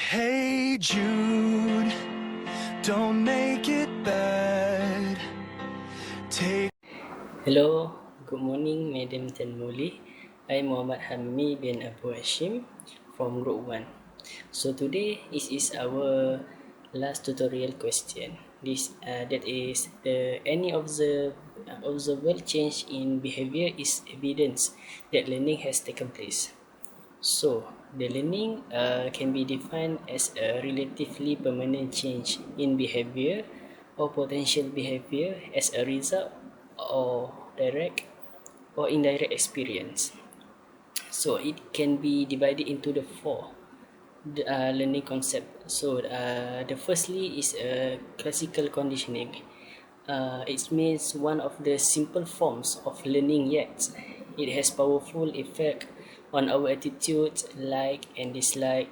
Hey Jude, don't make it bad. Hello, good morning, Madam Tan Muli. I'm Muhammad Hammi bin Abu Hashim from Group 1. So today is our last tutorial question. That is any observable change in behavior is evidence that learning has taken place. So, the learning can be defined as a relatively permanent change in behavior or potential behavior as a result of direct or indirect experience. So, it can be divided into the four learning concept. So, the firstly is classical conditioning. It means one of the simple forms of learning, yet it has powerful effect on our attitude, like and dislike,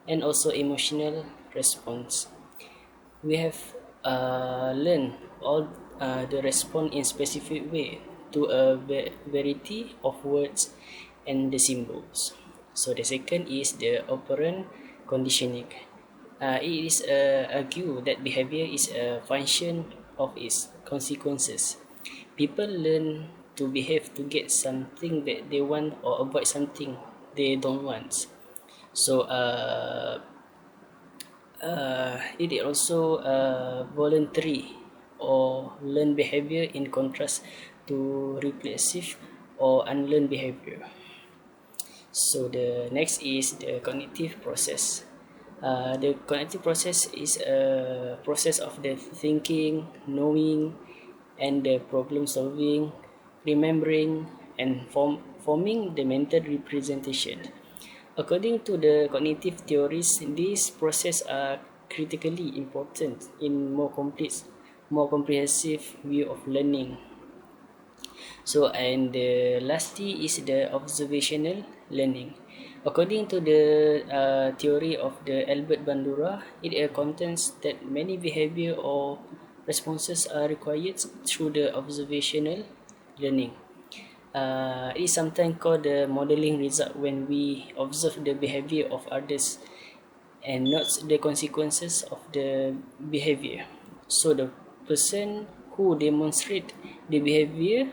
and also emotional response. We have learned all the respond in specific way to a variety of words and the symbols. So the second is the operant conditioning. It is argue that behavior is a function of its consequences. People learn to behave to get something that they want or avoid something they don't want. So it is also voluntary or learned behavior in contrast to reflexive or unlearned behavior. So the next is the cognitive process. The cognitive process is a process of the thinking, knowing, and the problem solving, remembering, and forming the mental representation. According to the cognitive theories, these processes are critically important in more comprehensive view of learning. So, and the lastly is the observational learning. According to the theory of the Albert Bandura, it contains that many behavior or responses are required through the observational learning. It is sometimes called the modeling result when we observe the behavior of others and not the consequences of the behavior. So the person who demonstrate the behavior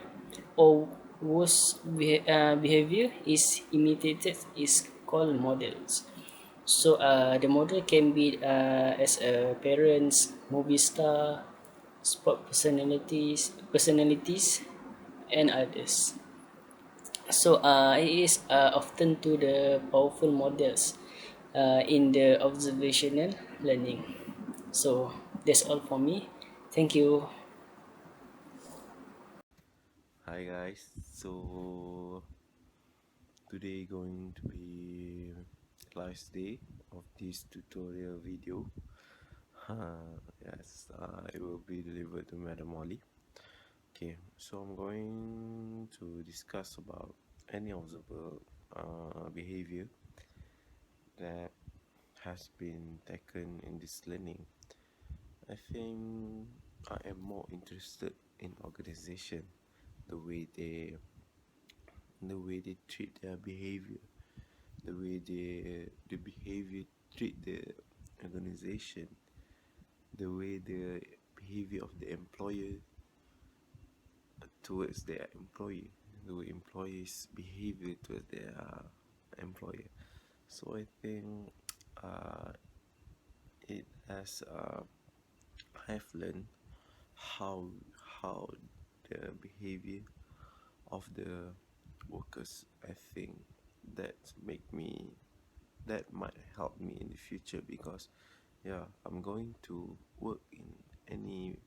or worse behavior is imitated is called models. So the model can be as a parents, movie star, sport personalities, and others. So it is often to the powerful models in the observational learning. So that's all for me. Thank you. Hi guys, so today going to be last day of this tutorial video. Yes, it will be delivered to Madam Molly. Okay, so I'm going to discuss about any observable behavior that has been taken in this learning. I think I am more interested in organization, the way they treat their behavior, the way the behavior treat the organization, the way the behavior of the employer towards their employee, the way employees behavior towards their employer. So I think uh, it has I've learned how how the behavior of the workers. I think that make me that might help me in the future, because yeah, I'm going to work in any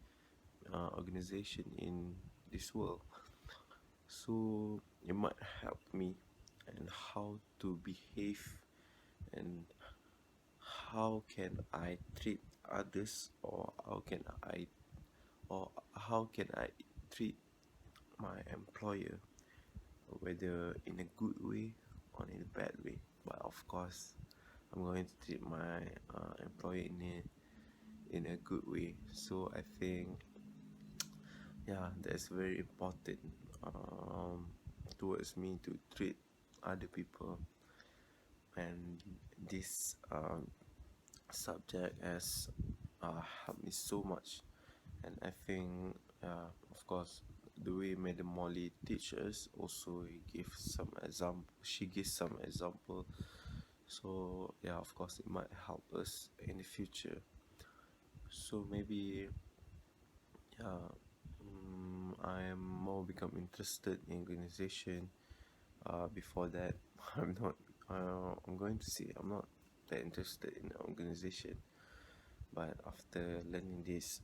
organization in this world, so it might help me and how to behave, and how can I treat others, or how can I treat my employer, whether in a good way or in a bad way. But of course, I'm going to treat my employer in a good way. So I think, yeah, that's very important towards me to treat other people, and this subject has helped me so much, and I think, of course, the way Madam Molly teaches also gives some example. She gives some example, so yeah, of course, it might help us in the future. So maybe, yeah, I am more become interested in organization. Before that, I'm not. I'm going to say I'm not that interested in organization, but after learning this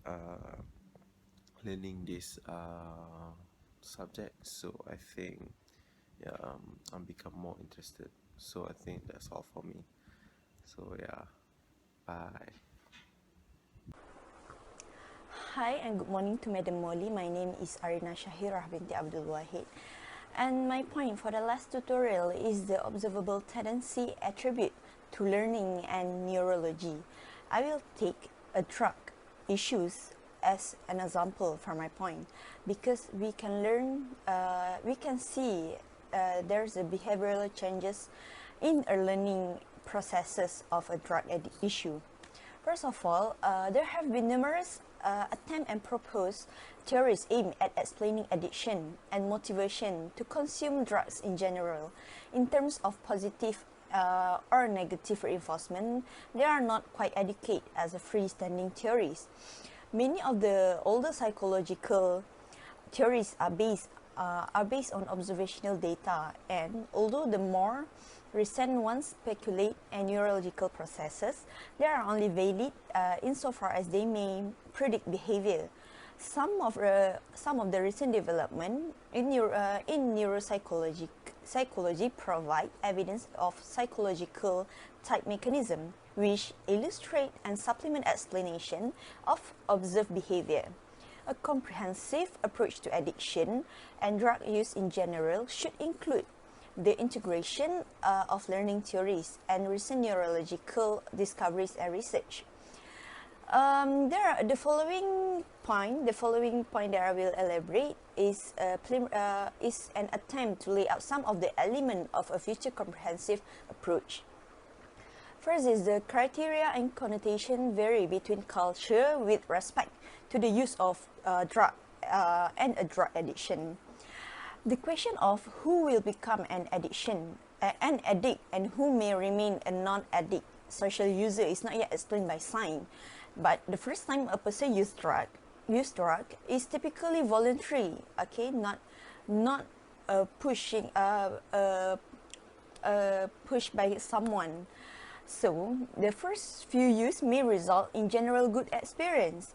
subject, so I think, yeah, I'm become more interested. So I think that's all for me. So yeah, bye. Hi and good morning to Madam Molly. My name is Arina Shahirah binti Abdul Wahid. And my point for the last tutorial is the observable tendency attribute to learning and neurology. I will take a drug issues as an example for my point because we can learn, we can see there's a behavioral changes in a learning processes of a drug issue. First of all, there have been numerous attempt and proposed theories aimed at explaining addiction and motivation to consume drugs in general. In terms of positive or negative reinforcement, they are not quite adequate as a freestanding theories. Many of the older psychological theories are based on observational data, and although the more recent ones speculate on neurological processes, they are only valid insofar as they may predict behavior. Some of the recent development in psychology provide evidence of psychological type mechanism which illustrate and supplement explanation of observed behavior. A comprehensive approach to addiction and drug use in general should include the integration of learning theories and recent neurological discoveries and research. The following point that I will elaborate is an attempt to lay out some of the elements of a future comprehensive approach. First is the criteria and connotation vary between culture with respect to the use of drug and a drug addiction. The question of who will become an addict and who may remain a non-addict social user is not yet explained by science. But the first time a person use drug is typically voluntary. Okay, not pushing pushed by someone. So, the first few use may result in general good experience,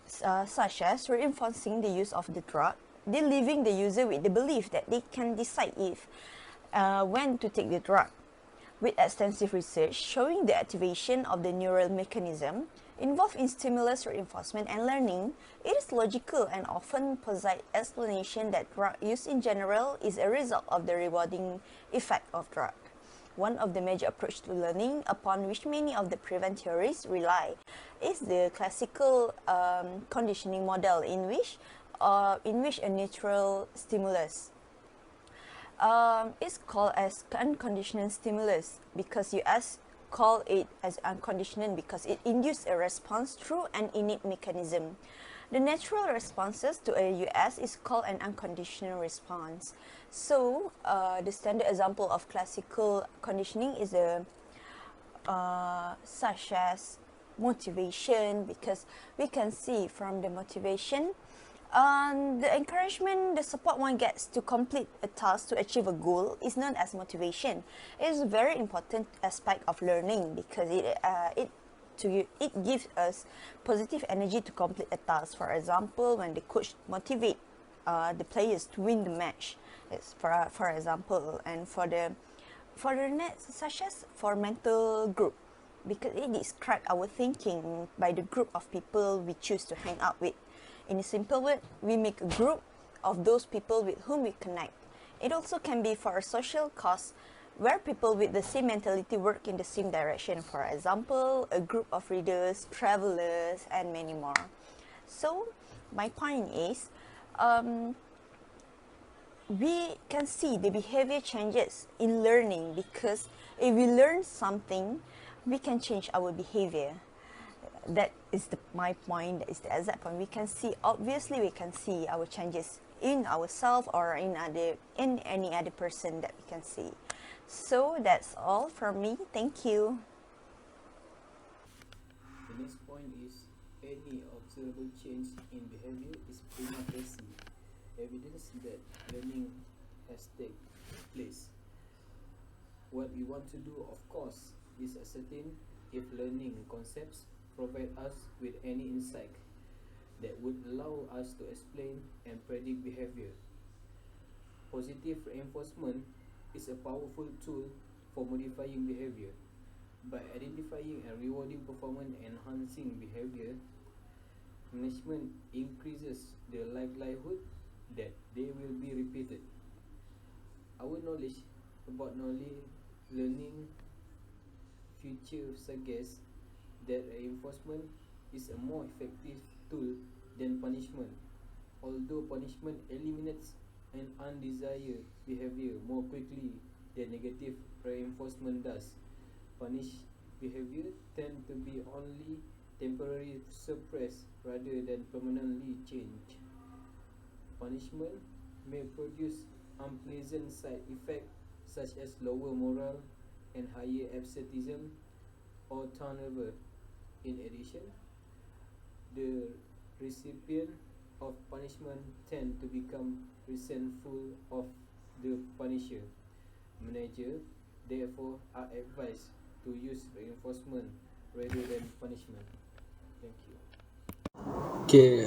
such as reinforcing the use of the drug, then leaving the user with the belief that they can decide if when to take the drug. With extensive research showing the activation of the neural mechanism involved in stimulus reinforcement and learning, it is logical and often posit explanation that drug use in general is a result of the rewarding effect of drug. One of the major approaches to learning upon which many of the prevent theories rely is the classical conditioning model in which a natural stimulus is called as unconditional stimulus because call it as unconditional because it induces a response through an innate mechanism. The natural responses to a US is called an unconditional response. So, the standard example of classical conditioning is such as motivation, because we can see from the motivation, the encouragement, the support one gets to complete a task to achieve a goal is known as motivation. It is a very important aspect of learning because it gives us positive energy to complete a task. For example, when the coach motivate the players to win the match, it's for example, and for the next, such as for mental group, because it describes our thinking by the group of people we choose to hang out with. In a simple word, we make a group of those people with whom we connect. It also can be for a social cause where people with the same mentality work in the same direction. For example, a group of readers, travelers, and many more. So, my point is, we can see the behavior changes in learning because if we learn something, we can change our behavior. That is my point. That is the exact point. We can see, obviously we can see our changes in ourselves or in any other person that we can see. So that's all from me. Thank you. The next point is any observable change in behavior is prima facie evidence that learning has taken place. What we want to do, of course, is ascertain if learning concepts provide us with any insight that would allow us to explain and predict behavior. Positive reinforcement is a powerful tool for modifying behavior. By identifying and rewarding performance-enhancing behavior, management increases the likelihood that they will be repeated. Our knowledge about learning future suggests that reinforcement is a more effective tool than punishment. Although punishment eliminates an undesired behavior more quickly than negative reinforcement does, punished behavior tend to be only temporarily suppressed rather than permanently changed. Punishment may produce unpleasant side effects such as lower morale and higher absenteeism or turnover. In addition, the recipient of punishment tend to become resentful of the punisher. Managers, therefore, are advised to use reinforcement rather than punishment. Thank you. Okay,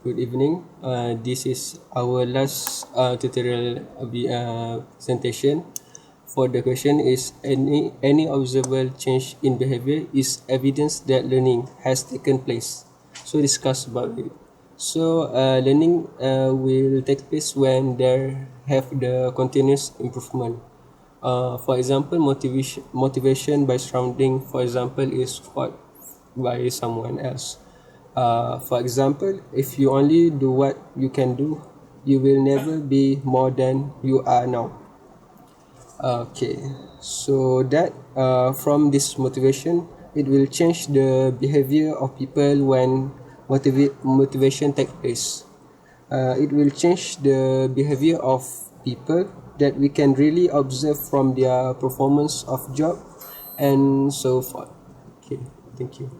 good evening. This is our last tutorial presentation. For the question is any observable change in behavior is evidence that learning has taken place. So discuss about it. So learning will take place when there have the continuous improvement. For example, motivation by surrounding, for example, is what by someone else. For example, if you only do what you can do, you will never be more than you are now. Okay, so that from this motivation, it will change the behavior of people when motivation takes place. It will change the behavior of people that we can really observe from their performance of job and so forth. Okay, thank you.